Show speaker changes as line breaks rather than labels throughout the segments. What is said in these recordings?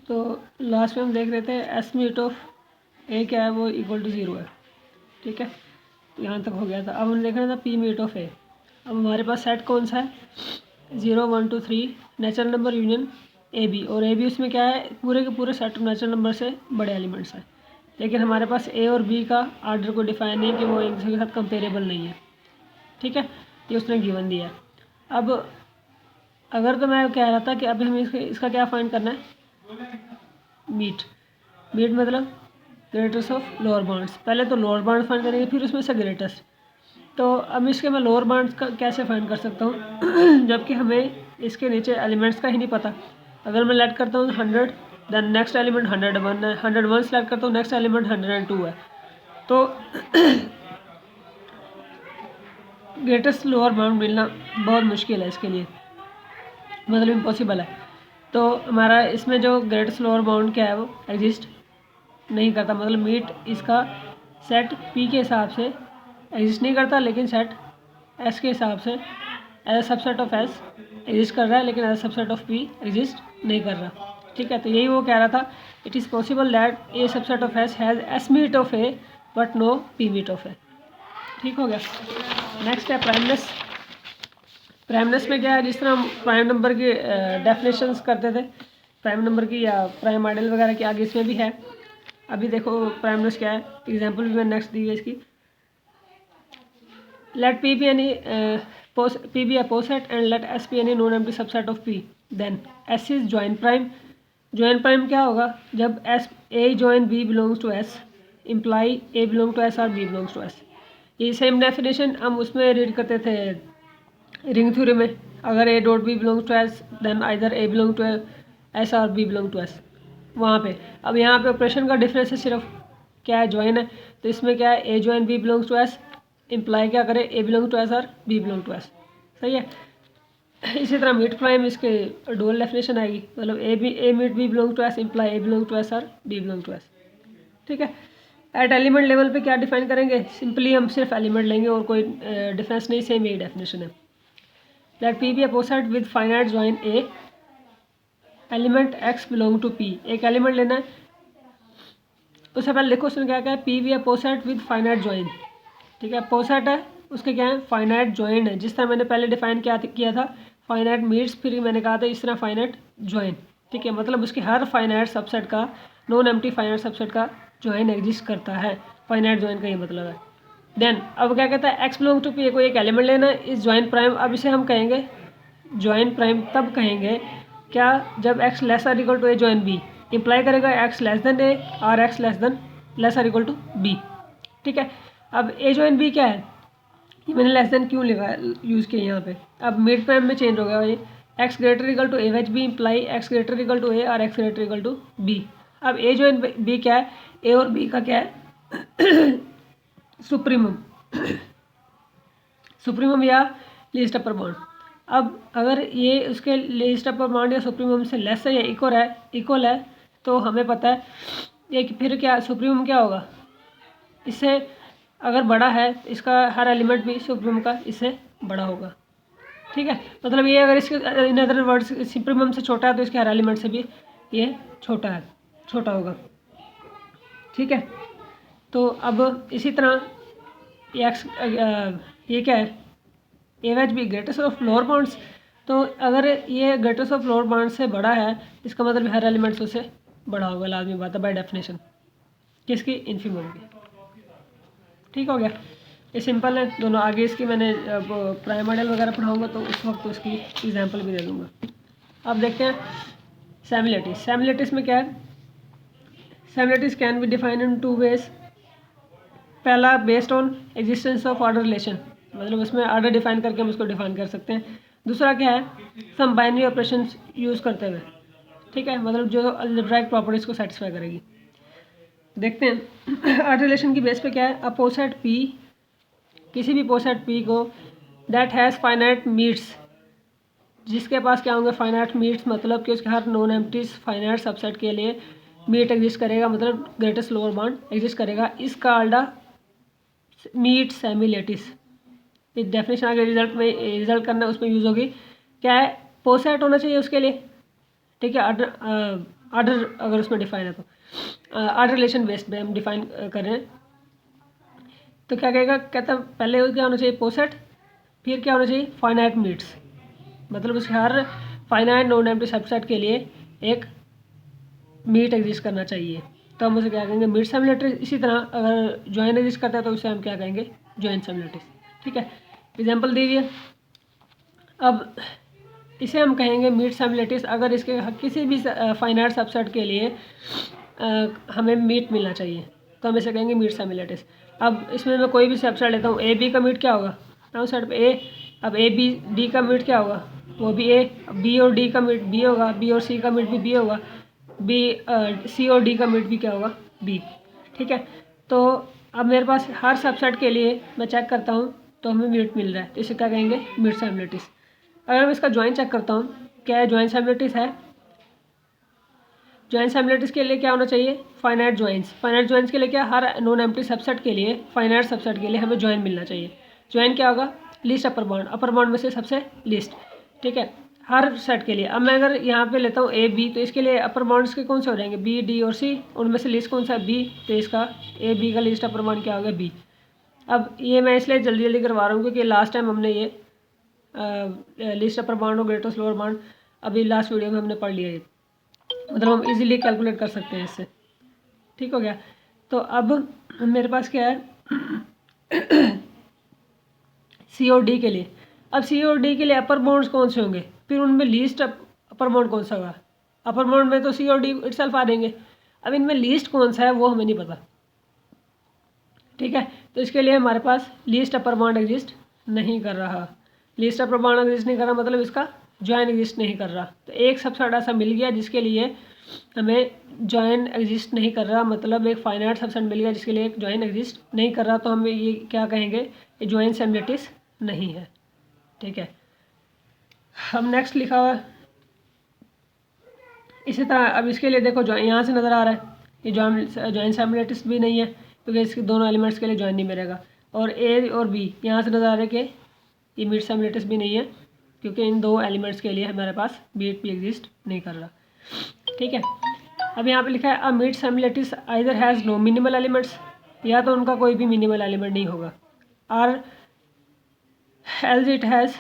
तो लास्ट में हम देख रहे थे एस मीट ऑफ ए क्या है, वो इक्वल टू 0 है। ठीक है, तो यहाँ तक हो गया था। अब हम देख रहे थे पी मीट ऑफ ए। अब हमारे पास सेट कौन सा है, 0 1 2 3 natural number union A B, और ए बी उसमें क्या है, पूरे के पूरे सेट ऑफ नेचुरल नंबर से बड़े एलिमेंट्स हैं। लेकिन हमारे पास ए और बी का आर्डर को डिफाइन नहीं कि वो एक दूसरे के साथ कंपेरेबल नहीं है। ठीक है, ये उसने गिवन दिया है। अब अगर तो मैं कह रहा था कि अभी हमें इसका क्या फाइंड करना है, मीट मतलब ग्रेटेस्ट ऑफ लोअर बाउंड्स। पहले तो लोअर बाउंड फाइंड करेंगे, फिर उसमें से ग्रेटेस्ट। तो अब इसके मैं लोअर बाउंड्स का कैसे फाइंड कर सकता हूँ जबकि हमें इसके नीचे एलिमेंट्स का ही नहीं पता। अगर मैं लेट करता हूँ 100, देन नेक्स्ट एलिमेंट 101 है, 101 सेलेक्ट करता हूँ, नेक्स्ट एलिमेंट 102 है। तो ग्रेटेस्ट लोअर बाउंड मिलना बहुत मुश्किल है इसके लिए, मतलब इम्पॉसिबल है। तो हमारा इसमें जो ग्रेटेस्ट लोअर बाउंड क्या है वो एग्जिस्ट नहीं करता, मतलब मीट इसका सेट पी के हिसाब से एग्जिस्ट नहीं करता, लेकिन सेट एस के हिसाब से as a subset of S exist कर रहा है, लेकिन as a subset of P exist नहीं कर रहा। ठीक है, तो यही वो कह रहा था, it is possible that a subset of S has S meet of A but no P meet of A. ठीक हो गया। नेक्स्ट है प्राइमनेस। प्राइमनेस में क्या है, जिस तरह हम प्राइम नंबर की डेफिनेशंस करते थे, प्राइम नंबर की या प्राइम आइडल वगैरह की, आगे इसमें भी है। अभी देखो प्राइमनेस क्या है, एग्जांपल भी मैंने नेक्स्ट दी है इसकी। Let P be any P be a poset and let S be any non empty subset of P, then S is join prime. Join prime क्या होगा, जब S A join B belongs to S imply A belong to S और B belongs to S. ये same definition हम उसमें read करते थे ring theory में। अगर A dot B belongs to S then either A belong to S और B belong to S, वहाँ पे। अब यहाँ पे ऑपरेशन का डिफरेंस है, सिर्फ क्या है, जॉइन है। तो इसमें क्या है, A join B belongs to S imply क्या करे, ए बिलोंग टू एस और बी बिलोंग टू एस। सही है। इसी तरह मीट प्राइम इसके डुअल डेफिनेशन आएगी, मतलब A meet B belong to S imply A belong to S और बी बिलोंग टू एस। ठीक है। एट एलिमेंट लेवल पे क्या डिफाइन करेंगे, सिंपली हम सिर्फ एलिमेंट लेंगे और कोई डिफरेंस नहीं, सेम यही डेफिनेशन है। Let P be a poset with finite join a element X belong to P. एक एलिमेंट लेना है, उससे पहले देखो उसने क्या कहा है, P be a poset with finite join. ठीक है, पोसेट है, उसके क्या है, फाइनाइट जॉइन है। जिस तरह मैंने पहले डिफाइन किया था फाइनाइट मीट्स, फिर मैंने कहा था इस तरह फाइनाइट जॉइन। ठीक है, मतलब उसके हर फाइनाइट सबसेट का, नॉन एम्प्टी फाइनाइट सबसेट का जॉइन एग्जिस्ट करता है। फाइनाइट जॉइन का ये मतलब है। देन अब क्या कहता है, एक्स बिलोंग टू पी, को एक एलिमेंट लेना है, इस जॉइन प्राइम। अब इसे हम कहेंगे जॉइन प्राइम तब कहेंगे क्या, जब X less or equal to A join B. Imply करेगा एक्स लेस देन ए और X less or equal to B. ठीक है, अब ए जॉइन बी क्या है, ये मैंने लेस देन क्यों लिखा यूज़ किया यहाँ पे। अब मिड प्राइम में चेंज हो गया ये, X greater equal to A H B imply X greater equal to A और X greater equal to B. अब ए जॉइन बी क्या है, ए और बी का क्या है सुप्रीमम सुप्रीमम या लीस्ट अपर बाउंड। अब अगर ये उसके लीस्ट अपर बाउंड या सुप्रीमम से लेस है या इक्वल है तो हमें पता है ये कि फिर क्या सुप्रीमम क्या होगा, इससे अगर बड़ा है इसका हर एलिमेंट भी सुप्रीमम का इससे बड़ा होगा। ठीक है, मतलब ये अगर इसके इन अदर वर्ड्स सुप्रीमम से छोटा है तो इसके हर एलिमेंट से भी ये छोटा होगा। ठीक है, तो अब इसी तरह ये क्या है, A H B greatest of lower bounds. तो अगर ये ग्रेटेस्ट ऑफ लोअर बाउंड से बड़ा है, इसका मतलब हर एलिमेंट्स उससे बड़ा होगा, लाजमी बात है बाय डेफिनेशन, किसकी, इन्फीमम की। ठीक हो गया, ये सिंपल है दोनों। आगे इसकी मैंने अब प्राइम मॉडल वगैरह पढ़ाऊँगा तो उस वक्त उसकी एग्जांपल भी दे दूँगा। अब देखते हैं सिमिलरिटीज। सिमिलरिटीज में क्या है, semilattices can be defined in two ways. पहला based on existence of order relation, मतलब उसमें ऑर्डर डिफाइन करके हम उसको डिफाइन कर सकते हैं। दूसरा क्या है, सम बाइनरी ऑपरेशन यूज़ करते हुए। ठीक है, मतलब जो अलजेब्राइक प्रॉपर्टीज़ को सेटिस्फाई करेगी। देखते हैं ऑर्डर रिलेशन की बेस पे क्या है, अ पोसेट पी, किसी भी पोसेट पी को दैट हैज़ फाइनाइट मीट्स, जिसके पास क्या होंगे, फाइनाइट मीट्स, मतलब कि उसके हर नॉन एम्प्टीज फाइनाइट सबसेट के लिए मीट एग्जिस्ट करेगा, मतलब ग्रेटेस्ट लोअर बाउंड एग्जिस्ट करेगा। इसका अल्डा मीट सिमिलरिटीज। इस डेफिनेशन आगे रिजल्ट करना उसमें यूज़ होगी। क्या है, पोसेट होना चाहिए उसके लिए। ठीक है, आर्डर अगर उसमें डिफाइन है तो आर्डर रिलेशन बेस्ड पे हम डिफाइन कर रहे हैं। तो क्या कहेगा, कहता पहले क्या होना चाहिए पोसेट, फिर क्या होना चाहिए फाइनाइट मीट्स, मतलब उसके हर फाइनाइट नॉन एम्प्टी सबसेट के लिए एक मीट एग्जिस्ट करना चाहिए, तो हम उसे क्या कहेंगे मीट सिमुलेटर्स। इसी तरह अगर जॉइन एग्जिस्ट करता है तो उसे हम क्या कहेंगे जॉइन सिमुलेटर्स। ठीक है, एग्जांपल दीजिए। अब इसे हम कहेंगे मीट सिमुलेटर्स अगर इसके किसी भी फाइनाइट सबसेट के लिए हमें मीट मिलना चाहिए, तो हम इसे कहेंगे मीट सिमुलेटर्स। अब इसमें मैं कोई भी सबसेट लेता हूँ, ए बी का मीट क्या होगा, राउंड साइड पे ए। अब ए बी डी का मीट क्या होगा, वो भी ए। बी और डी का मीट बी होगा, बी और सी का मीट भी बी होगा, बी सी और डी का मीट भी क्या होगा बी। ठीक है, तो अब मेरे पास हर सबसेट के लिए मैं चेक करता हूँ तो हमें मीट मिल रहा है, तो इसे क्या कहेंगे मीट सिमुलेटर्स। अगर मैं इसका जॉइन चेक करता हूँ, क्या है जॉइन सिमुलेटर्स है। जॉइन सिमुलेटर्स के लिए क्या होना चाहिए फाइनाइट जॉइंस। फाइनाइट जॉइंस के लिए क्या, हर नॉन एम्प्टी सबसेट के लिए फाइनाइट सबसेट के लिए हमें जॉइन मिलना चाहिए। जॉइन क्या होगा, लीस्ट अपर बाउंड में से सबसे लीस्ट। ठीक है, हर सेट के लिए। अब मैं अगर यहाँ पे लेता हूँ ए बी, तो इसके लिए अपर बाउंड्स के कौन से हो जाएंगे बी डी और सी, उनमें से लीस्ट कौन सा है बी, तो इसका ए बी का लीस्ट अपर बाउंड क्या होगा बी। अब ये मैं इसलिए जल्दी जल्दी करवा रहा हूँ क्योंकि लास्ट टाइम हमने ये लिस्ट अपर बाउंड और ग्रेटेस्ट लोअर बाउंड अभी लास्ट वीडियो में हमने पढ़ लिया है, मतलब हम इजीली कैलकुलेट कर सकते हैं इससे। ठीक हो गया, तो अब मेरे पास क्या है सी और डी के लिए। अब सी और डी के लिए अपर बाउंड्स कौन से होंगे, फिर उनमें लीस्ट अपर बाउंड कौन सा होगा। अपर बाउंड में तो सी और डी इटसेल्फ आ देंगे, अब इनमें लीस्ट कौन सा है वो हमें नहीं पता। ठीक है, तो इसके लिए हमारे पास लीस्ट अपर बाउंड एग्जिस्ट नहीं कर रहा। लीस्ट अपर बाउंड एग्जिस्ट नहीं कर रहा मतलब इसका जॉइन एग्जिस्ट नहीं कर रहा। तो एक सबसेट ऐसा मिल गया जिसके लिए हमें जॉइन एग्जिस्ट नहीं कर रहा, मतलब एक फाइनाइट सबसेट मिल गया जिसके लिए एक जॉइन एग्जिस्ट नहीं कर रहा, तो हम ये क्या कहेंगे ये जॉइन सिमुलेटर्स नहीं है। ठीक है, हम नेक्स्ट लिखा हुआ है इसी तरह। अब इसके लिए देखो जो यहाँ से नज़र आ रहा है ये जॉइन सिमुलेटर्स भी नहीं है क्योंकि इसके दोनों एलिमेंट्स के लिए जॉइन नहीं मिलेगा। और ए और बी यहाँ से नज़र आ रहा है कि ये मीट सिमुलेटर्स भी नहीं है क्योंकि इन दो एलिमेंट्स के लिए हमारे पास मीट भी एग्जिस्ट नहीं कर रहा। ठीक है, अब यहाँ पे लिखा है a meet semilattices either has no minimal elements, या तो उनका कोई भी मिनिमल एलिमेंट नहीं होगा, और else it has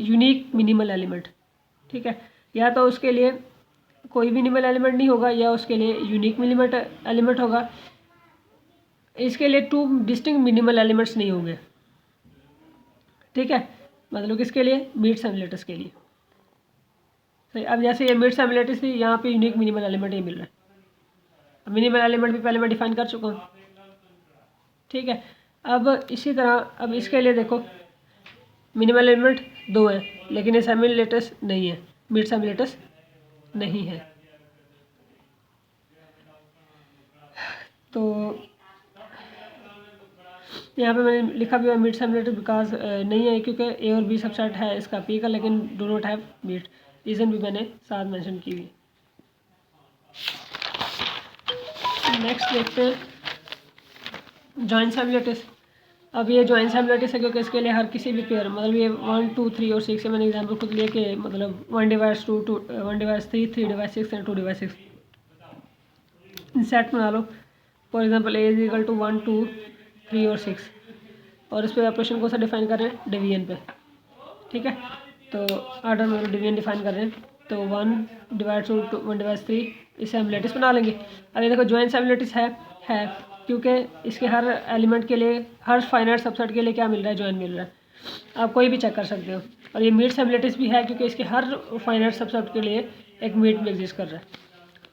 unique minimal element. ठीक है, या तो उसके लिए कोई भी मिनिमल एलिमेंट नहीं होगा या उसके लिए यूनिक मिनिमल एलिमेंट होगा। इसके लिए टू डिस्टिंक्ट मिनिमल एलिमेंट्स नहीं होंगे। ठीक है, मतलब किसके लिए मीट सिमुलेटर्स के लिए। सही, अब जैसे ये मीट सिमुलेटर्स थी यहाँ पे यूनिक मिनिमल एलिमेंट ही मिल रहा है। मिनिमल एलिमेंट भी पहले मैं डिफाइन कर चुका हूँ। ठीक है, अब इसी तरह अब इसके लिए देखो मिनिमल एलिमेंट दो हैं लेकिन ये सिमुलेटर्स नहीं है, मीट सिमुलेटर्स नहीं है। तो यहाँ पे मैंने लिखा भी है मीट सिमुलेटर बिकॉज नहीं है क्योंकि ए और बी सबसेट है इसका पी का लेकिन do not have meet, reason भी मैंने साथ मेंशन की हुई। नेक्स्ट देखते हैं जॉइन सिमुलेटर्स। अब ये जॉइन सिमुलेटर्स है क्योंकि इसके लिए हर किसी भी पेयर मतलब ये 1 2 3 और 6 से मैंने एग्जांपल खुद लिया कि मतलब 1 divides 2 1 divides 3 3 divides 6 and 2 divides 6 set बना लो। For example A is equal to 1 2 3 और 6 और इस पर ऑपरेशन कौन सा डिफाइन कर रहे हैं डिवीजन पे। ठीक है, तो आर्डर में डिवीजन डिफाइन कर रहे हैं तो 1 डिवाइड टू 1 डिवाइड 3 इसे हम लेटिस बना लेंगे। अब ये देखो जॉइन सिमुलेटर्स है क्योंकि इसके हर एलिमेंट के लिए हर फाइनाइट सबसेट के लिए क्या मिल रहा है जॉइन मिल रहा है। आप कोई भी चेक कर सकते हो। और ये मीट सिमुलेटर्स भी है क्योंकि इसके हर फाइनाइट सबसेट के लिए एक मीट भी एग्जिस्ट कर रहा है।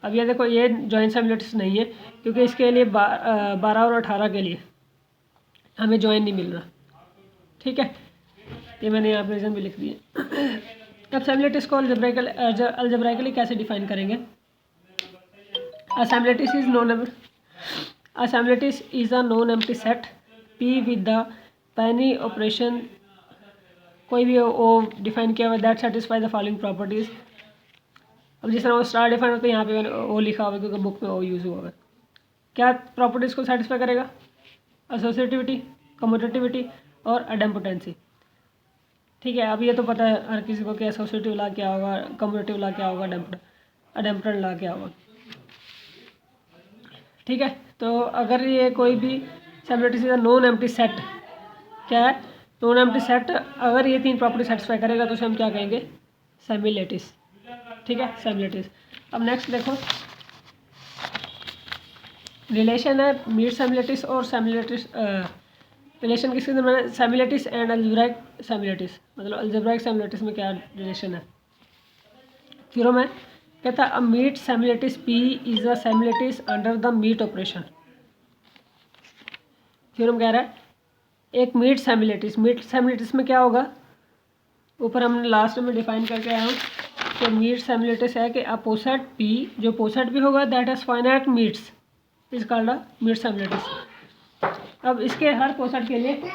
अब ये देखो ये जॉइन सिमुलेटर्स नहीं है क्योंकि इसके लिए 12 और 18 के लिए हमें जॉइन नहीं मिल रहा। ठीक है, ये मैंने यहाँ पे रीज़न भी लिख दिया। अब सिमुलेटर्स को अलजेब्राइकली कैसे डिफाइन करेंगे। A simulators is non A simulators is a non empty set P with the Penney operation कोई भी ओ डिफाइन किया हुआ that satisfy the following properties. अब जिस तरह वो स्टार डिफाइन होता है यहाँ पे मैंने ओ लिखा हुआ है क्योंकि बुक में ओ यूज़ हुआ है। क्या प्रॉपर्टीज़ को सेटिस्फाई करेगा, एसोसिएटिविटी, कम्यूटेटिविटी और एडेम्पोटेंसी। ठीक है, अब ये तो पता है हर किसी को कि एसोसिएटिव लॉ क्या होगा, कम्यूटेटिव लॉ क्या होगा, एडेम्पोटेंट। अडेम्पटेंट ला क्या होगा। ठीक है, तो अगर ये कोई भी सेमिलेटिस इज नॉन एम्प्टी सेट, क्या है नॉन एम्प्टी सेट, अगर ये तीन प्रॉपर्टी सेटिस्फाई करेगा तो उसे हम क्या कहेंगे, सेमिलेटिस। ठीक है, सेमिलेटिस। अब नेक्स्ट देखो, रिलेशन है मीट सेमिलेटिस और सेमिलेटिस। रिलेशन किसके अंदर मैंने, सेमिलेटिस एंड अलजेब्राइक सेमिलेटिस, मतलब अलजेब्राइक सेमिलेटिस में क्या रिलेशन है। थ्योरम है, कहता a meet semilattice P is a semilattice under the meet operation. Theorem कह रहा है एक मीट सेमिलेटिस में क्या होगा, ऊपर हमने लास्ट में डिफाइन करके आया हूँ कि मीट सेमिलेटिस है कि अ पोसेट पी, जो पोसेट भी होगा that is finite meets is called a meet semilattice. अब इसके हर पोसेट के लिए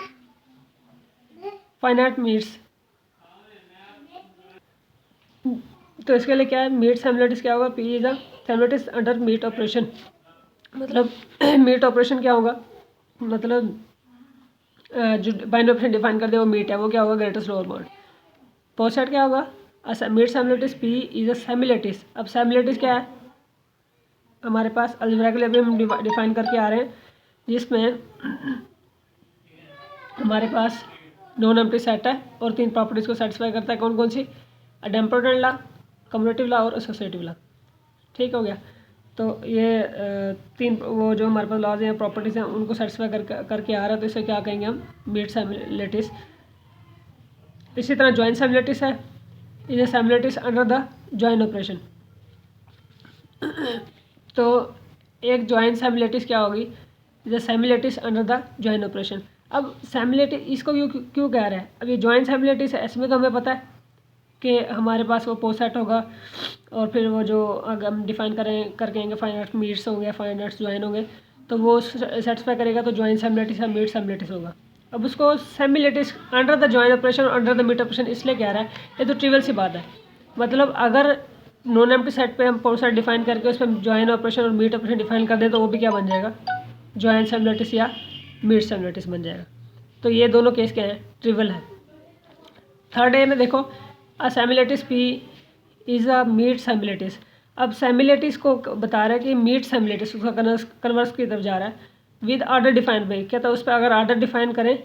फाइनाइट मीट्स, तो इसके लिए क्या है, मीट सेमिलेटिस क्या होगा, P is a semilattice under meet operation. मतलब मीट ऑपरेशन क्या होगा, मतलब जो बाइनरी ऑपरेशन डिफाइन कर दे वो मीट है, वो क्या होगा, ग्रेटेस्ट लोअर बाउंड। पोसेट क्या होगा, meet semilattice P is a सेमिलेटिस। अब सेमिलेटिस क्या है हमारे पास, अलजेब्रा के लिए भी हम डिफाइन करके आ रहे हैं, जिसमें हमारे पास नॉन एम्प्टी सेट है और तीन प्रॉपर्टीज़ को सेटिस्फाई करता है। कौन कौन सी, अडेम्पटेंट ला, कम्युलेटिव ला और एसोसिएटिव ला। ठीक हो गया, तो ये तीन वो जो हमारे पास लॉज हैं, प्रॉपर्टीज़ हैं, उनको सेटिस्फाई करके आ रहा है, तो इसे क्या कहेंगे हम, मीट सेमिलेटिस। इसी तरह जॉइन सेमिलेटिस है, is a semilattice under the join operation. तो एक जॉइन सेमिलेटिस क्या होगी, is a semilattice under the join operation. अब सेमिलेटिस इसको क्यों कह रहा है, अब ये जॉइन सेमिलेटिस है, इसमें तो हमें पता है कि हमारे पास वो पोसेट होगा और फिर वो जो अगर हम डिफाइन करके आएंगे फाइनाइट मीट्स होंगे, फाइनाइट जॉइन होंगे, तो वो सेटिस्फाई करेगा तो जॉइन सेमिलेटिस या मीट सेमिलेटिस होगा। अब उसको semilattice under the join operation under the meet operation इसलिए कह रहा है, ये तो ट्रिवियल सी बात है। मतलब अगर नॉन एम्प्टी सेट पे हम पोसेट डिफाइन करके उस पर जॉइन ऑपरेशन और मीट ऑपरेशन डिफाइन कर दें तो वो भी क्या बन जाएगा, जॉइन सेमिलेटिस या मीट सेमिलेटिस बन जाएगा। तो ये दोनों केस क्या हैं, ट्रिवियल है। थर्ड ए में देखो, अ सेमिलेटिस P is a meet semilattice. अब सेमिलेटिस को बता रहा है कि मीट सेमिलेटिस, उसका कन्वर्स की तरफ जा रहा है विद आर्डर डिफाइन बाई, क्या था उस पर अगर आर्डर डिफाइन करें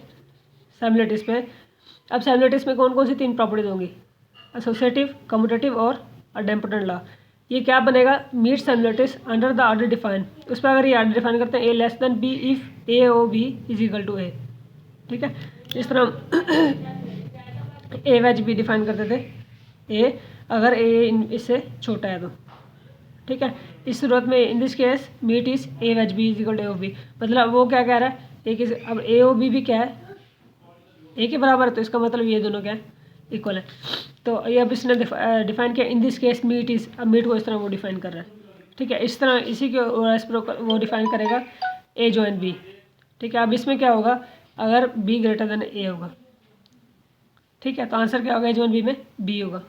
सेमिलेटिस पे। अब सेमिलेटिस में कौन कौन सी तीन प्रॉपर्टीज होंगी, एसोसिएटिव, कम्यूटेटिव और अडेम्पटेंट ला। ये क्या बनेगा, meet semilattice under the order define. उस पर अगर ये आर्डर डिफाइन करते हैं A less than B if A O B is equal to A. ठीक है, इस तरह ए वेज बी डिफाइन करते थे, ए अगर ए इससे छोटा है तो। ठीक है, इस सूरत में in this case meet is A wedge B is equal to A O B. मतलब वो क्या कह रहा है, एक अब ए ओ बी भी क्या है, ए के बराबर है, तो इसका मतलब ये दोनों क्या है, इक्वल है। तो ये अब इसने डिफाइन किया in this case meet is, अब मीट को इस तरह वो डिफाइन कर रहा है। ठीक है, इस तरह इसी के वो डिफाइन करेगा ए जॉइन बी। ठीक है, अब इसमें क्या होगा, अगर बी ग्रेटर देन ए होगा। ठीक है, तो आंसर क्या होगा, ए जॉइन बी में बी होगा।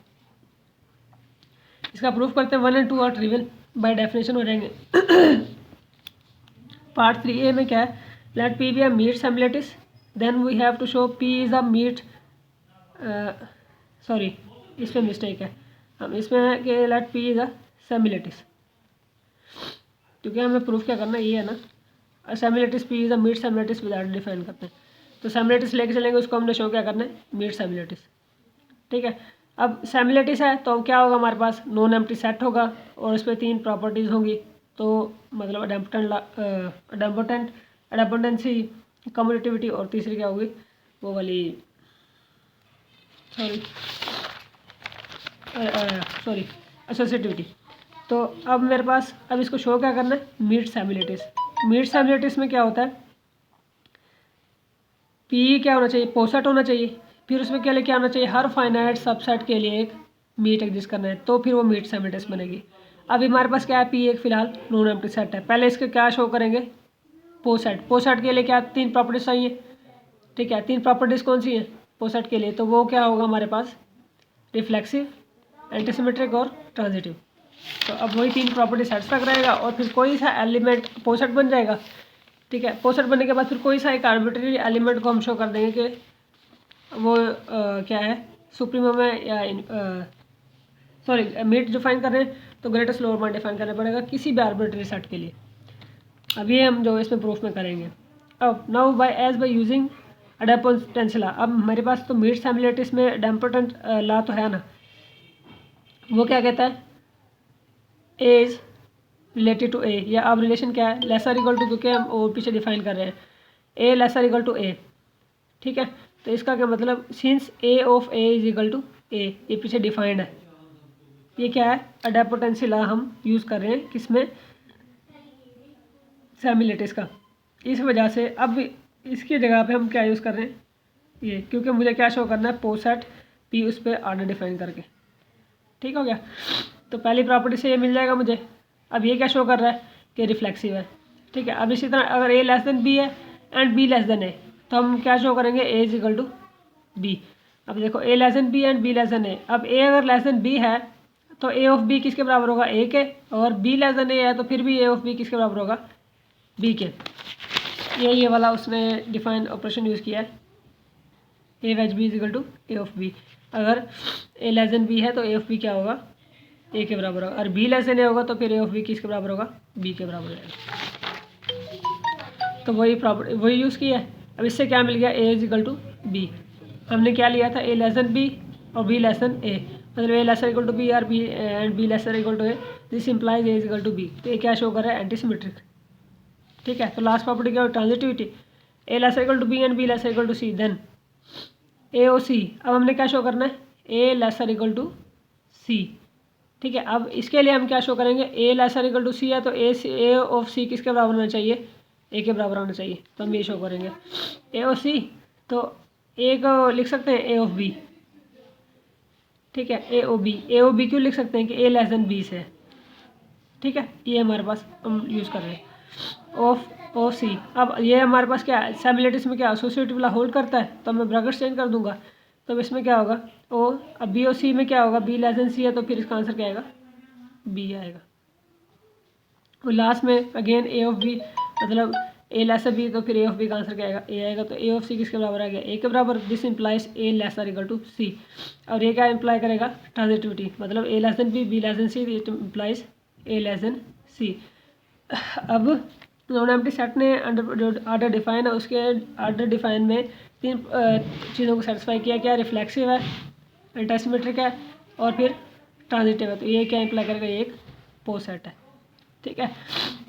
इसका प्रूफ करते हैं, 1 और 2 और ट्रिवियल बाय डेफिनेशन हो जाएंगे। पार्ट 3A में क्या है, let P be a meet semilattice, then we have to show P is a meet, sorry इसमें मिस्टेक है, हम इसमें है कि let P is a semilattice, क्योंकि हमें प्रूफ क्या करना है, ये है ना, semilattice P is a meet semilattice without define करते हैं, तो सेमिलेटिस लेके चलेंगे, उसको हमने शो क्या करना है, मीट सेमिलेटिस। ठीक है, अब सेमिलेटिस है तो क्या होगा, हमारे पास नॉन एम्प्टी सेट होगा और इस पर तीन प्रॉपर्टीज़ होंगी, तो मतलब अडेम्पटेंसी, कम्यूटेटिविटी और तीसरी क्या होगी, वो वाली सॉरी एसोसिएटिविटी। तो अब मेरे पास अब इसको शो क्या करना है, मीट सेमिलेटिस। मीट सेमिलेटिस में क्या होता है, पी क्या होना चाहिए, पोसेट होना चाहिए, फिर उसमें क्या लेके आना चाहिए, हर फाइनाइट सबसेट के लिए एक मीट एग्जिस्ट करना है, तो फिर वो मीट सेमिलेटिस बनेगी। अभी हमारे पास क्या है, पी एक फिलहाल नॉन एम्प्टी सेट है, पहले इसके क्या शो करेंगे, पोसेट के लिए क्या तीन प्रॉपर्टीज चाहिए। ठीक है, तीन प्रॉपर्टीज़ कौन सी हैं पोसेट के लिए, तो वो क्या होगा हमारे पास, रिफ्लेक्सिव, एंटीसिमेट्रिक और ट्रांजिटिव। तो अब वही तीन प्रॉपर्टी सेटिस्फाई रहेगा और फिर कोई सा एलिमेंट पोसेट बन जाएगा। ठीक है, पोसेट बनने के बाद फिर कोई सा एक आर्बिट्ररी एलिमेंट को हम शो कर देंगे कि वो क्या है, सुप्रीमम है या सॉरी मीट डिफाइन कर रहे हैं, तो ग्रेटेस्ट लोअर बाउंड डिफाइन करना पड़ेगा किसी भी आर्बिट्रेरी सेट के लिए। अब ये हम जो इसमें प्रूफ में करेंगे। अब नाउ बाय यूजिंग एडेपोटेंशियल लॉ, अब मेरे पास तो मीट सिमिलरिटीज में एडेपोटेंट लॉ तो है ना, वो क्या कहता है, ए इज रिलेटेड टू ए, या अब रिलेशन क्या है, लेसर इक्वल टू, क्योंकि हम वो पीछे डिफाइन कर रहे हैं A lesser equal to A, ठीक है। तो इसका क्या मतलब, since A of A is equal to A, ये पीछे डिफाइंड है, ये क्या है, एडेपोटेंशियल लॉ हम यूज़ कर रहे हैं किसमें, सिमिलरिटीज का। इस वजह से अब इसकी जगह पे हम क्या यूज़ कर रहे हैं, ये, क्योंकि मुझे क्या शो करना है, पोसेट पी उस पर आर्डर डिफाइन करके, ठीक हो गया। तो पहली प्रॉपर्टी से ये मिल जाएगा मुझे। अब ये क्या शो कर रहा है कि रिफ्लेक्सिव है, ठीक है। अब इसी तरह अगर ए लेस देन बी है and B less than A, तो हम क्या शो करेंगे, A is equal to B. अब देखो A less than B and B less than A, अब ए अगर लेस देन बी है तो ए ऑफ बी किसके बराबर होगा, ए के, और बी लेस देन ए है तो फिर भी ए ऑफ बी किसके बराबर होगा, बी के। ये वाला उसने डिफाइन ऑपरेशन यूज़ किया है, A wedge B is equal to A of B. अगर ए लेस देन बी है तो ए ऑफ बी क्या होगा, ए के बराबर होगा, और बी लेस देन ए होगा तो फिर ए ऑफ बी किसके बराबर होगा, बी के बराबर होगा। तो वही प्रॉपर्टी वही यूज़ किया है। अब इससे क्या मिल गया, A is equal to B. हमने क्या लिया था, ए लेस देन बी और बी लेस देन ए, मतलब A lesser equal to B और B and B lesser equal to A, this implies A is equal to B. तो ये क्या शो कर रहा है, एंटीसिमेट्रिक, ठीक है। तो लास्ट प्रॉपर्टी क्या हो, transitivity, A lesser equal to B and B lesser equal to C, then A O C. अब हमने क्या शो करना है, A lesser equal to C, ठीक है। अब इसके लिए हम क्या शो करेंगे, A lesser equal to C है तो ए ऑफ सी किसके बराबर होना चाहिए, ए के बराबर होना चाहिए। तो हम ये शो करेंगे ए ऑफ सी, तो ए को लिख सकते हैं ए ऑफ बी, ठीक है, ए ओ बी क्यों लिख सकते हैं कि ए लेस देन बी से, ठीक है। ये हमारे पास हम यूज़ कर रहे हैं ऑफ ओ सी। अब ये हमारे पास क्या है, सिमिलरिटीज में क्या एसोसिएटिव लॉ होल्ड करता है, तो मैं ब्रैकेट चेंज कर दूंगा। तो इसमें क्या होगा, ओ, अब बी ओ सी में क्या होगा, बी लेस देन सी है तो फिर इसका आंसर क्या आएगा, बी आएगा। और लास्ट में अगेन ए ऑफ बी, मतलब ए लेसर बी, तो फिर ए ऑफ बी का आंसर क्या आएगा, ए आएगा। तो ए ऑफ सी किसके बराबर आ गया, ए के बराबर, this implies A lesser equal to C. और ये क्या इम्प्लाई करेगा, ट्रांजिटिविटी, मतलब A less than B less than C, it implies A less than C. अब नॉन एम्प्टी सेट ने जो आर्डर डिफाइन है, उसके आर्डर डिफाइन में तीन चीज़ों को सेटिस्फाई किया, क्या रिफ्लेक्सिव है, एंटीसिमेट्रिक है और फिर ट्रांजिटिव है। तो ये क्या इम्प्लाई करेगा, ये एक पोस्ट सेट है, ठीक है।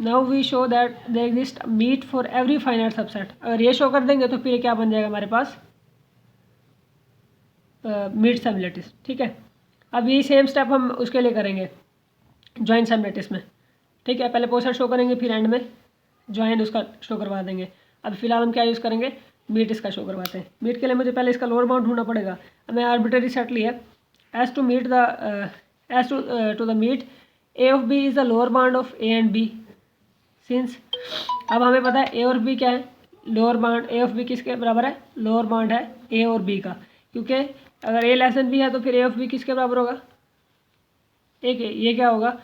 Now we show that there exist meet for every finite subset. अगर ये शो कर देंगे तो फिर क्या बन जाएगा हमारे पास, मीट सिमिलरिटीज, ठीक है। अब ये सेम स्टेप हम उसके लिए करेंगे जॉइंट सिमिलरिटीज में, ठीक है। पहले पोस्ट सेट शो करेंगे, फिर एंड में जॉइंट उसका शो करवा देंगे। अब फिलहाल हम क्या यूज़ करेंगे, मीट इसका शो करवाते हैं। मीट के लिए मुझे पहले इसका लोअर बाउंड ढूंढना पड़ेगा। अब मैं आर्बिट्रेरी सेट लिया, as to meet the as to the meet A of B is the lower bound of A and B, since अब हमें पता है ए और बी क्या है, lower bound A of B किसके बराबर है, लोअर बाउंड है ए और बी का, क्योंकि अगर ए लेस देन बी है तो फिर ए ऑफ बी किसके बराबर होगा, ए के। ये क्या होगा,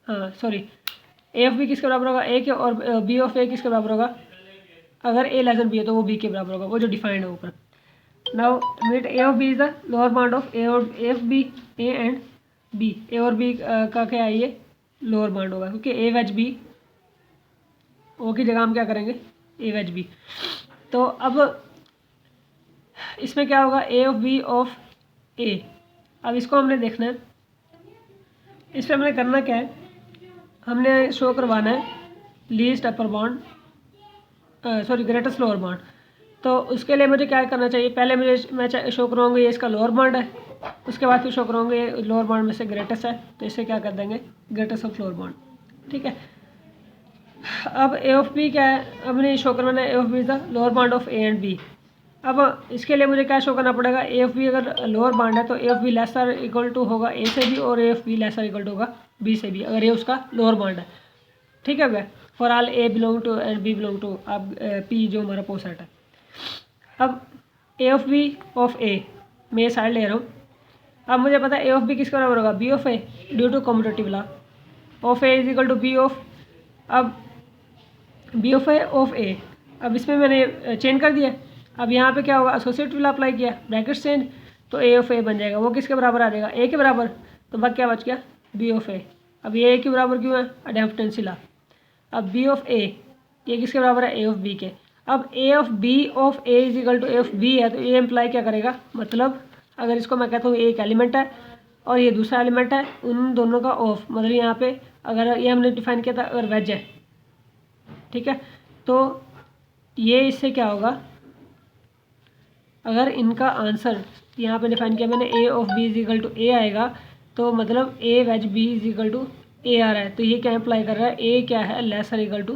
हाँ सॉरी, ए ऑफ बी किसके बराबर होगा, ए के, और बी ऑफ ए किसके बराबर होगा, अगर ए लेस देन बी है तो वो बी के बराबर होगा, वो जो डिफाइंड है ऊपर। Now meet A of B is the lower bound of A of B, A and B. A और बी का क्या है, ये लोअर बाउंड होगा, क्योंकि ए वेज बी, ओ की जगह हम क्या करेंगे, ए वेज बी। तो अब इसमें क्या होगा, ए ऑफ बी ऑफ ए। अब इसको हमने देखना है, इस पर हमने करना क्या है, हमने शो करवाना है least upper bound, sorry greatest lower bound. तो उसके लिए मुझे क्या करना चाहिए, पहले मैं शो करवाऊँगा ये इसका लोअर बाउंड है, उसके बाद फिर शो करूँगा ये लोअर बाउंड में से ग्रेटेस्ट है, तो इसे क्या कर देंगे, ग्रेटेस्ट ऑफ लोअर बाउंड, ठीक है। अब ए ऑफ बी क्या है, अब नहीं शो करवाना है A of B is the lower bound of A and B. अब इसके लिए मुझे क्या शो करना पड़ेगा, ए ऑफ बी अगर लोअर बाउंड है तो A of B lesser equal to होगा ए से भी, और A of B lesser equal to होगा बी से भी, अगर ये उसका लोअर बाउंड है, ठीक है भैया। For all A belong to and B belong to, अब पी जो हमारा पोस्ट सेट है। अब A of B of A मैं ये साइड ले रहा हूँ। अब मुझे पता है ए ऑफ बी किसके बराबर होगा, B of A, due to commutative law of A is equal to B of, अब B of A of A. अब इसमें मैंने चेंज कर दिया, अब यहाँ पे क्या होगा, एसोसिएटिव लॉ अप्लाई किया, ब्रैकेट चेंज, तो ए ऑफ ए बन जाएगा, वो किसके बराबर आ जाएगा, ए के बराबर। तो बाकी क्या बच गया, बी ऑफ ए। अब ये ए के बराबर क्यों है, अडेप्टेंसी ला। अब बी ऑफ ए ये किसके बराबर है, ए ऑफ बी के। अब A of A is equal to A of B है, तो ये इम्प्लाई क्या करेगा, मतलब अगर इसको मैं कहता हूँ एक एलिमेंट है और ये दूसरा एलिमेंट है, उन दोनों का ऑफ, मतलब यहाँ पे अगर ये हमने डिफाइन किया था अगर वेज है, ठीक है, तो ये इससे क्या होगा, अगर इनका आंसर यहाँ पे डिफाइन किया मैंने A of B is equal to A आएगा, तो मतलब A wedge B is equal to A आ रहा है, तो ये क्या अप्लाई कर रहा है, ए क्या है, लेसर इक्वल टू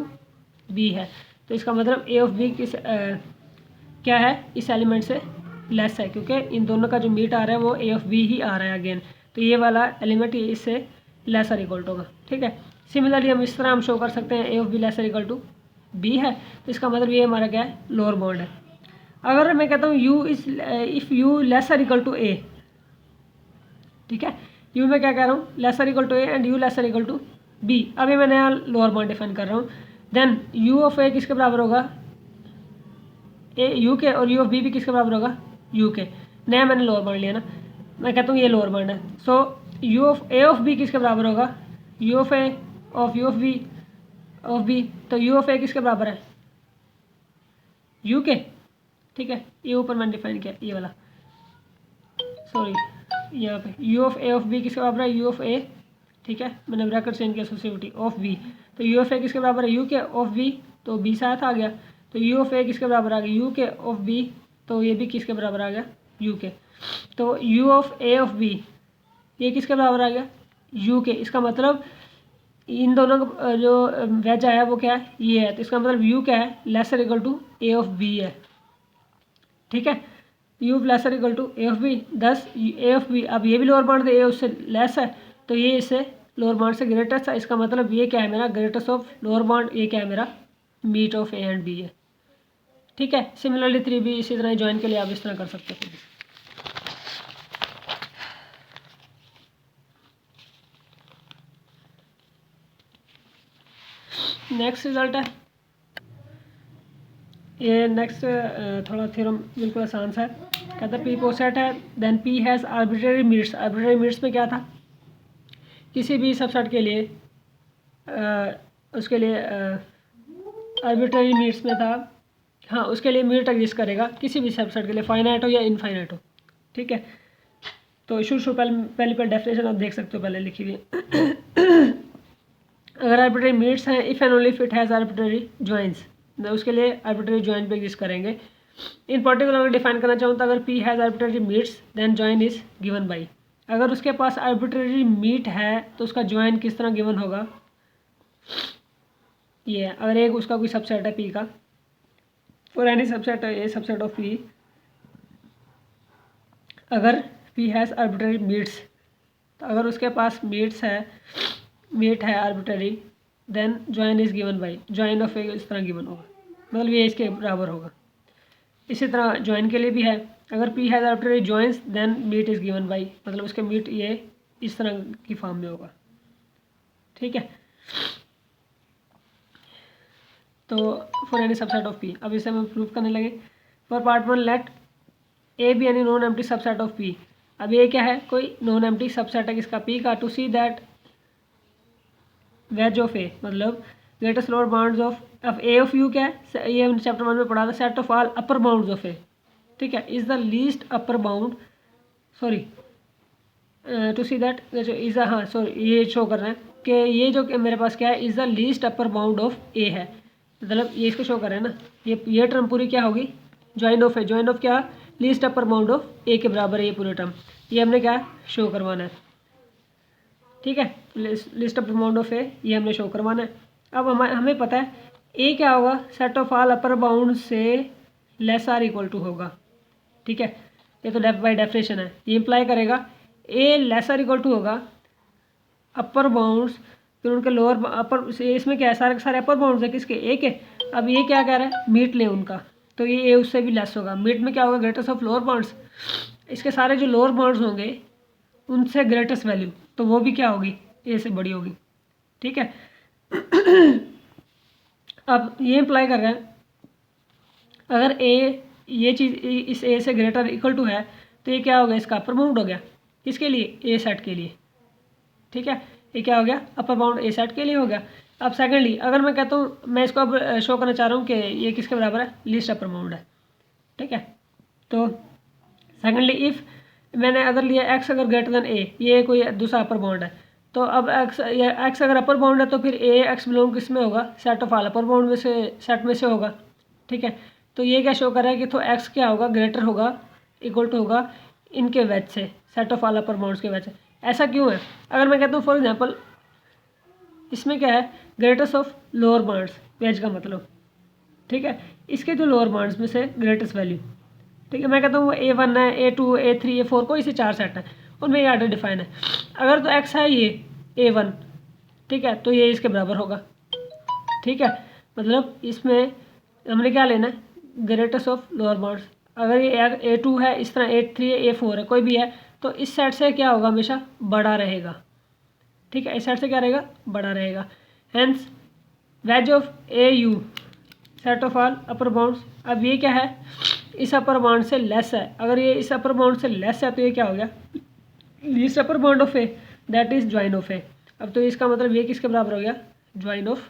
बी है, तो इसका मतलब ए ऑफ बी क्या है, इस एलिमेंट से लेस है, क्योंकि इन दोनों का जो मीट आ रहा है वो ए ऑफ बी ही आ रहा है अगेन, तो ये वाला एलिमेंट इससे लेसर इक्वल टू होगा, ठीक है। सिमिलरली हम इस तरह हम शो कर सकते हैं A of B lesser equal to B है, तो इसका मतलब ये हमारा क्या है, लोअर बाउंड है। अगर मैं कहता हूँ U is if U lesser equal to A, ठीक है, यू में क्या कह रहा हूँ, lesser equal to A and U lesser equal to B, अभी मैं नया लोअर बाउंड डिफाइन कर रहा हूँ, देन यू ऑफ ए किसके बराबर होगा, ए यू के, और यू ऑफ बी भी किसके बराबर होगा, यू के। नया मैंने लोअर बाउंड लिया ना, मैं कहता हूँ ये लोअर बाउंड है, so U of A of B किसके बराबर होगा, U of A of U of B, तो यू ऑफ ए किसके बराबर है, यू के, ठीक है। ये ऊपर मैंने डिफाइन किया ये वाला, सॉरी यहाँ पे U of A of B किसके बराबर है, यू ऑफ ए, ठीक है, मैंने ब्रैकेट चेंज किया एसोसिएटिविटी ऑफ बी, तो यू ऑफ ए किसके बराबर है, यू के ऑफ बी, तो बी साथ आ गया, तो यू ऑफ ए किसके बराबर आ गया, यू के ऑफ बी, तो ये भी किसके बराबर आ गया, यू के, तो U of A of B ये किसके बराबर आ गया, यू के। इसका मतलब इन दोनों का जो वेज आया वो क्या है, ये है, तो इसका मतलब यू क्या है, lesser equal to A of B है, ठीक है, U lesser equal to A of B, 10 A of B, अब ये भी लोअर बाउंड ए उससे लेस है, तो ये इससे लोअर बाउंड से ग्रेटेस्ट है, इसका मतलब ये क्या है मेरा, ग्रेटेस्ट ऑफ लोअर बाउंड, ये क्या है मेरा, meet of A and B है, ठीक है। सिमिलरली 3 भी इसी तरह ज्वाइन के लिए आप इस तरह कर सकते हैं। नेक्स्ट रिजल्ट है ये, नेक्स्ट थोड़ा थ्योरम बिल्कुल आसान सा है, कहता है पी कोसेट है, then P has arbitrary meets. Arbitrary meets में क्या था, किसी भी सबसेट के लिए उसके लिए आर्बिट्रेरी मीट्स में था, हाँ उसके लिए मीट एग्जिस्ट करेगा किसी भी सबसेट के लिए, फाइनाइट हो या इनफाइनाइट हो, ठीक है। तो शुरू पहले डेफिनेशन आप देख सकते हो, पहले लिखी हुई है। अगर आर्बिट्रेरी मीट्स हैं, if and only if it has arbitrary joins, उसके लिए आर्बिट्रेरी जॉइन पे एग्जिस्ट करेंगे। इन पर्टिकुलर अगर डिफाइन करना चाहूँ तो अगर P has arbitrary meets then join is given by, अगर उसके पास आर्बिट्रेरी मीट है तो उसका जॉइन किस तरह गिवन होगा, ये है, अगर एक उसका कोई सबसेट है पी का, फॉर एनी सबसेट है ए सबसेट ऑफ पी, अगर पी हैज़ आर्बिट्रेरी मीट्स, तो अगर उसके पास मीट है arbitrary, then join is given by, join of A इस तरह गिवन होगा, मतलब ये इसके बराबर होगा। इसी तरह जॉइन के लिए भी है, अगर P has arbitrary joins then meet is given by, मतलब उसके मीट ये इस तरह की फॉर्म में होगा, ठीक है। तो for any subset of P, अब इसे हम प्रूव करने लगे। For part 1 let A B any non empty subset of P, अब ये क्या है, कोई नॉन एम्प्टी सबसेट है किसका, पी का, to see that wedge of A, मतलब greatest lower bounds of A of U क्या है, ये हमने चैप्टर 1 में पढ़ा था, set of all upper bounds of A, ठीक है, is the least upper bound, sorry to see that is a, हाँ सॉरी ये शो कर रहे हैं कि ये जो मेरे पास क्या है, is the least upper bound of A है, मतलब ये इसको शो कर रहे हैं ना, ये टर्म पूरी क्या होगी, join of A, join of क्या, लीस्ट अपर बाउंड ऑफ ए के बराबर है ये पूरे टर्म, ये हमने क्या शो करवाना है, ठीक है, लिस्ट ऑफ बाउंड ऑफ ए ये हमने शो करवाना है। अब हमें पता है ए क्या होगा, set of all upper bound से लेस आर इक्वल टू होगा, ठीक है, ये तो बाय डेफिनेशन है, ये इम्प्लाई करेगा ए लेस आर इक्वल टू होगा अपर बाउंड्स, फिर उनके लोअर अपर, इसमें क्या है, सारे के सारे अपर बाउंड्स है किसके, ए के। अब ये क्या कह रहा है, मीट ले उनका, तो ये ए उससे भी लेस होगा, मीट में क्या होगा, ग्रेटेस्ट ऑफ लोअर बाउंड्स, इसके सारे जो लोअर बाउंड्स होंगे उनसे ग्रेटेस्ट वैल्यू, तो वो भी क्या होगी, ए से बड़ी होगी, ठीक है। अब ये इम्प्लाई कर रहा है अगर ए ये चीज़ इस ए से ग्रेटर इक्वल टू है, तो ये क्या हो गया, इसका अपर बाउंड हो गया, किसके लिए, ए सेट के लिए, ठीक है, ये क्या हो गया, अपर बाउंड ए सेट के लिए हो गया। अब सेकेंडली अगर मैं कहता हूँ, मैं इसको अब शो करना चाह रहा हूँ कि ये किसके बराबर है, लीस्ट अपर बाउंड है। ठीक है, तो सेकेंडली इफ़ मैंने अगर लिया एक्स अगर ग्रेटर देन ए, ये कोई दूसरा अपर बाउंड है, तो अब एक्स अगर अपर बाउंड है तो फिर ए एक्स बिलोंग किस में होगा, set of all upper bound में से, सेट में से होगा। ठीक है, तो ये क्या शो कर रहा है कि तो एक्स क्या होगा, ग्रेटर होगा, इक्वल टू होगा इनके वेज से, set of all upper bounds के वेज से। ऐसा क्यों है, अगर मैं कहता हूँ फॉर एग्जांपल इसमें क्या है, greatest of lower bounds, wedge का मतलब। ठीक है, इसके जो लोअर बाउंड्स में से ग्रेटेस्ट वैल्यू। ठीक है, मैं कहता हूँ A1 है, A2, A3, A4 कोई से 4 सेट है, उनमें ये आर्डर डिफाइन है। अगर तो एक्स है ये A1, ठीक है, तो ये इसके बराबर होगा। ठीक है, मतलब इसमें हमने क्या लेना है, ग्रेटेस्ट ऑफ लोअर बाउंड्स। अगर ये A2 है, इस तरह A3 है, A4 है, कोई भी है, तो इस सेट से क्या होगा, हमेशा बड़ा रहेगा। ठीक है, इस सेट से क्या रहेगा, बड़ा रहेगा। Hence ways of AU set of all upper bounds. अब ये क्या है, इस अपर बाउंड से लेस है, अगर ये इस अपर बाउंड से लेस है तो ये क्या हो गया, least upper bound of A, that is join of A. अब तो इसका मतलब ये किसके बराबर हो गया, ज्वाइन ऑफ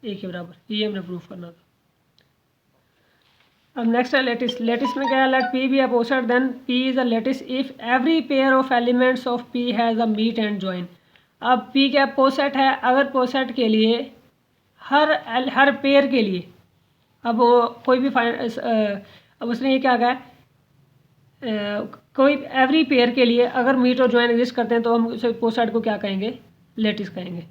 ए के बराबर, ये हमने प्रूफ करना था। अब नेक्स्ट है लेटिस। लेटिस में क्या है, let P be a poset then P is a lattice if every pair of elements of P has a meet and join. अब पी क्या पोसेट है, अगर पोसेट के लिए हर पेयर के लिए, अब वो कोई भी अब उसने ये क्या कहा है, कोई एवरी पेयर के लिए अगर मीट और ज्वाइन एग्जिस्ट करते हैं तो हम उसे पोसेट को क्या कहेंगे, लेटिस कहेंगे।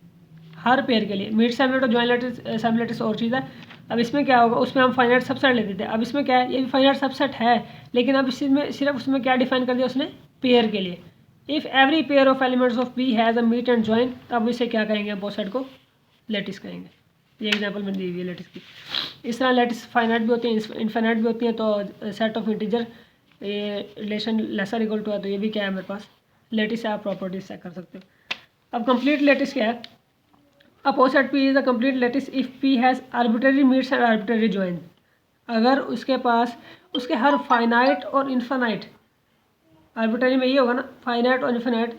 हर पेयर के लिए मीट सेमलेट और ज्वाइन लेटिस, सेमलेटिस और चीज़ है। अब इसमें क्या होगा, उसमें हम फाइनाइट सबसेट लेते थे, अब इसमें क्या है, ये भी फाइनाइट सबसेट है, लेकिन अब इसमें सिर्फ उसमें क्या डिफाइन कर दिया उसने, पेयर के लिए। If every pair of elements of B has a meet and join, तब इसे क्या कहेंगे, पोसेट को लेटिस कहेंगे। ये एग्जांपल मैंने दी हुई है लेटिस की। इस तरह लेटिस फाइनाइट भी होती हैं, इनफाइनाइट भी होती हैं, तो सेट ऑफ इंटीजर ये रिलेशन लेसर इक्वल टू है, तो ये भी क्या है मेरे पास, लेटिस है, आप प्रॉपर्टीज चेक कर सकते हो। अब कंप्लीट लेटिस क्या है, a poset P is a complete lattice if P has arbitrary meets and arbitrary join। अगर उसके पास उसके हर फाइनाइट और इन्फानाइट, आर्बिट्ररी में ये होगा ना, फाइनाइट और इन्फानाइट,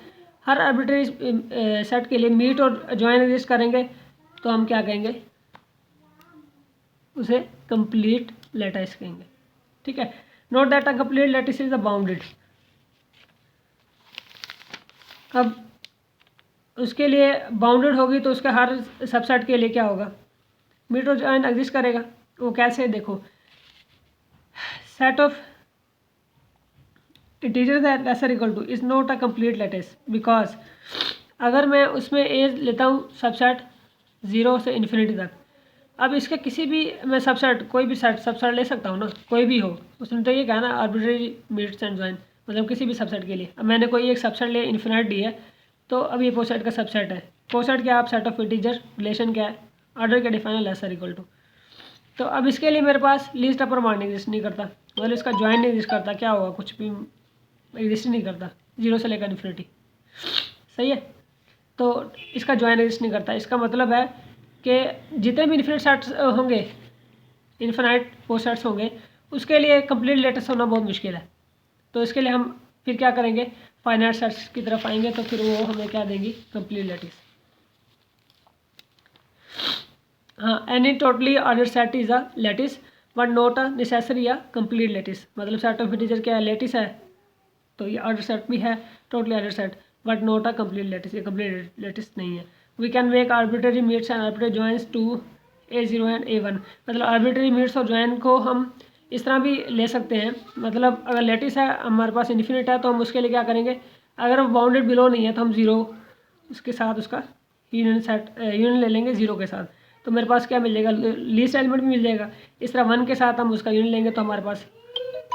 हर आर्बिट्ररी सेट के लिए मीट और ज्वाइन एग्जिस्ट करेंगे, तो हम क्या कहेंगे, उसे कंप्लीट लेटिस कहेंगे। ठीक है, note that a complete lattice is a bounded. अब उसके लिए बाउंडेड होगी तो उसके हर सबसेट के लिए क्या होगा, मीट और ज्वाइन एग्जिस्ट करेगा। वो कैसे, देखो, set of integers that lesser equal to is not a complete lattice, because अगर मैं उसमें ए लेता हूँ सबसेट 0 से इन्फिनिटी तक, अब इसके किसी भी मैं सबसेट, कोई भी सेट सबसेट ले सकता हूँ ना, कोई भी हो, उसने तो ये कहा ना आर्बिट्ररी मीट्स एंड ज्वाइन, मतलब किसी भी सबसेट के लिए। अब मैंने कोई एक सबसेट ले, इन्फिनाइट डी है, तो अब ये पोसेट का सबसेट है। पोसेट क्या, आप सेट ऑफ इंटीजर, रिलेशन क्या है, ऑर्डर क्या डिफाइन है, लेसर इक्वल टू। तो अब इसके लिए मेरे पास लीस्ट अपर बाउंड एग्जिस्ट नहीं करता, मतलब इसका ज्वाइन नहीं एग्जिस्ट करता, क्या होगा, कुछ भी एग्जिस्ट नहीं करता, 0 से लेकर इन्फिनिटी। सही है, तो इसका ज्वाइन एग्जिस्ट नहीं करता। इसका मतलब है कि जितने भी इन्फिनिट सेट्स होंगे, इन्फिनाइट पोसेट्स होंगे, उसके लिए कंप्लीट लेटिस होना बहुत मुश्किल है। तो इसके लिए हम फिर क्या करेंगे, फाइनाइट सेट्स की तरफ आएंगे, तो फिर वो हमें क्या देंगी, कंप्लीट लेटिस। हाँ, any totally order set is a lattice but not a necessary a complete lattice. मतलब सेट ऑफ इंटीजर क्या है, लेटिस है, तो ये ऑर्डर सेट भी है, totally order set, but not a complete lattice, ये कंप्लीट लेटिस नहीं है। We can make arbitrary meets and arbitrary joins to A0 and A1। मतलब आर्बिट्ररी मीट्स और ज्वाइन को हम इस तरह भी ले सकते हैं, मतलब अगर लेटिस है हमारे पास इन्फिनिट है, तो हम उसके लिए क्या करेंगे, अगर वो बाउंडेड बिलो नहीं है तो हम 0 उसके साथ उसका यूनियन सेट, यूनियन ले लेंगे 0 के साथ, तो मेरे पास क्या मिल जाएगा, लीस्ट एलिमेंट भी मिल जाएगा। इस तरह 1 के साथ हम उसका यूनियन लेंगे तो हमारे पास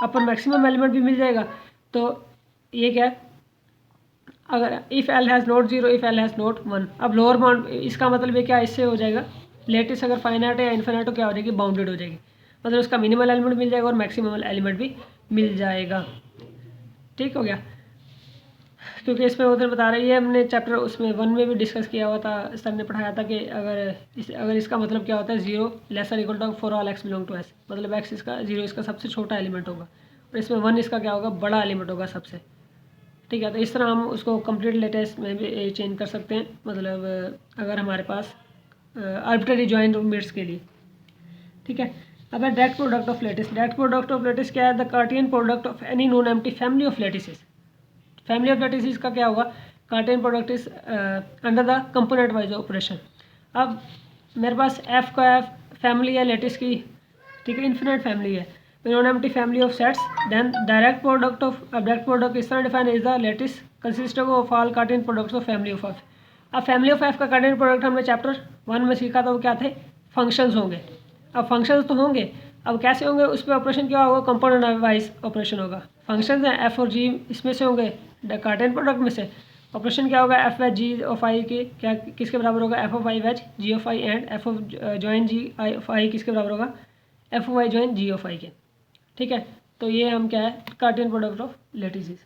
अपर मैक्सिमम एलिमेंट भी मिल जाएगा। तो ये क्या है, अगर if L has note 0, if L has note 1। अब लोअर बाउंड, इसका मतलब ये क्या, इससे हो जाएगा लेटिस अगर फाइनाइट है या इन्फिनाइट, तो क्या हो जाएगी, बाउंडेड हो जाएगी, मतलब उसका मिनिमल एलिमेंट मिल जाएगा और मैक्सिमम एलिमेंट भी मिल जाएगा। ठीक हो गया, क्योंकि इसमें उधर बता रही है, हमने चैप्टर उसमें 1 में भी डिस्कस किया हुआ था, सर ने पढ़ाया था कि अगर इसका मतलब क्या होता है, 0 lesser equal to for all X belong to S, मतलब एक्स इसका 0 इसका सबसे छोटा एलिमेंट होगा, और इसमें 1 इसका क्या होगा, बड़ा एलिमेंट होगा सबसे। ठीक है। तो इस तरह हम उसको कंप्लीट लेटेस्ट में भी चेंज कर सकते हैं, मतलब अगर हमारे पास आर्बिट्ररी जॉइन रूममेट्स के लिए, ठीक है। अब है direct product of lattice. Direct product of lattice क्या है? The cartesian product of any non empty family of lattices. Family of lattices का क्या होगा? Cartesian product is under the component wise operation. अब मेरे पास एफ का एफ फैमिली है लेटिस की, ठीक है, इन्फिनिट फैमिली है, non empty family of sets. Then direct product of direct product इस तरह define is the lettuce consist of all cartesian products of family of F. अब फैमिली ऑफ एफ का cartesian product हमने chapter 1 में सीखा था, वो क्या थे? फंक्शंस होंगे। अब फंक्शंस तो होंगे, अब कैसे होंगे? उस पर ऑपरेशन क्या होगा? कंपोनेंट वाइज ऑपरेशन होगा। फंक्शंस हैं एफ और जी, इसमें से होंगे कार्टेन प्रोडक्ट में से। ऑपरेशन क्या होगा? F H G of I के क्या किसके बराबर होगा? F of I H G of I, and F of join G I of I किसके बराबर होगा? F of I join G of I के, ठीक है। तो ये हम क्या है? Cartesian product of लेटिसेस।